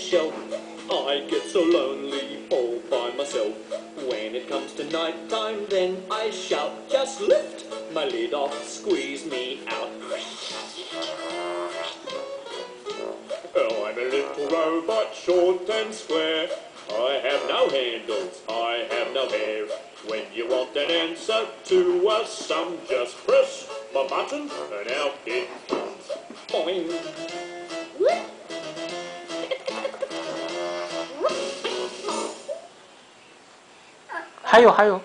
shelf. I get so lonely all by myself. When it comes to night time, then I shout, just lift my lid off, squeeze me out. Oh, I'm a little robot, short and square. I have no handles, I have no hair. When you want an answer to a sum, just press my button and out it comes. Boing. 하요.